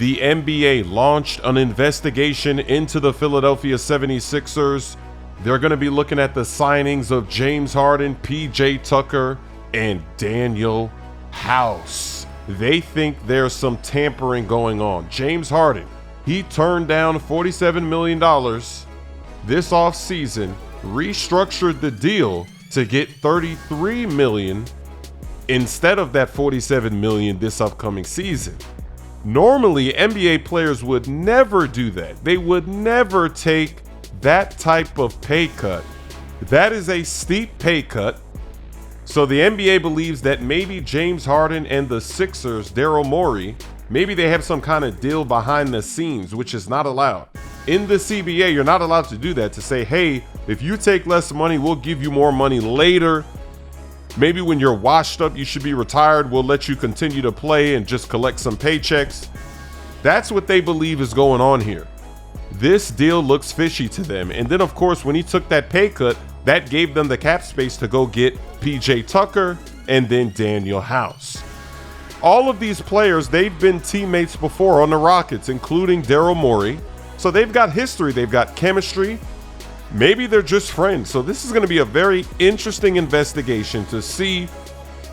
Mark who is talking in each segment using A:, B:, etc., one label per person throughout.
A: the NBA launched an investigation into the Philadelphia 76ers. They're going to be looking at the signings of James Harden, PJ Tucker, and Daniel House. They think there's some tampering going on. James Harden, he turned down $47 million this offseason, restructured the deal to get $33 million instead of that $47 million this upcoming season. Normally, NBA players would never do that. They would never take that type of pay cut. That is a steep pay cut. So the NBA believes that maybe James Harden and the Sixers, Daryl Morey, maybe they have some kind of deal behind the scenes, which is not allowed. In the CBA, you're not allowed to do that, to say, hey, if you take less money, we'll give you more money later. Maybe when you're washed up, you should be retired. We'll let you continue to play and just collect some paychecks. That's what they believe is going on here. This deal looks fishy to them. And then, of course, when he took that pay cut, that gave them the cap space to go get PJ Tucker and then Daniel House. All of these players, they've been teammates before on the Rockets, including Daryl Morey. So they've got history. They've got chemistry. Maybe they're just friends. So this is going to be a very interesting investigation to see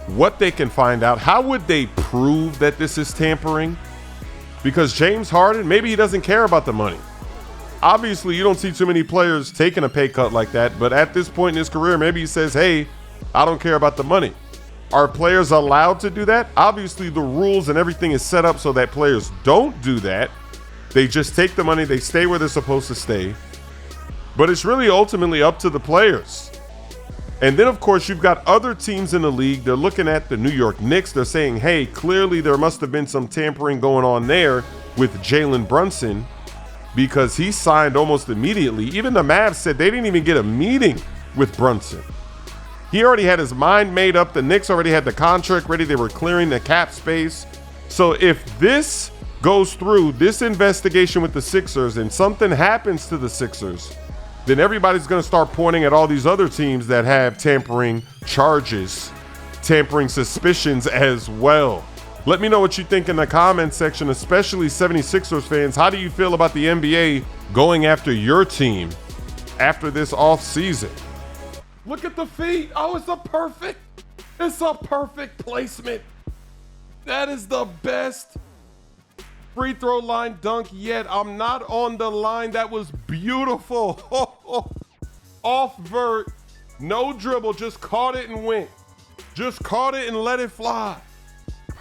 A: what they can find out. How would they prove that this is tampering? Because James Harden, maybe he doesn't care about the money. Obviously, you don't see too many players taking a pay cut like that. But at this point in his career, maybe he says, hey, I don't care about the money. Are players allowed to do that? Obviously, the rules and everything is set up so that players don't do that. They just take the money. They stay where they're supposed to stay. But it's really ultimately up to the players. And then, of course, you've got other teams in the league. They're looking at the New York Knicks. They're saying, hey, clearly there must have been some tampering going on there with Jalen Brunson because he signed almost immediately. Even the Mavs said they didn't even get a meeting with Brunson. He already had his mind made up. The Knicks already had the contract ready. They were clearing the cap space. So if this goes through, this investigation with the Sixers, and something happens to the Sixers, then everybody's going to start pointing at all these other teams that have tampering charges, tampering suspicions as well. Let me know what you think in the comment section, especially 76ers fans. How do you feel about the NBA going after your team after this off season? Look at the feet. Oh, it's a perfect placement. That is the best free throw line dunk yet. I'm not on the line. That was beautiful. Off vert, no dribble, just caught it and went. Just caught it and let it fly.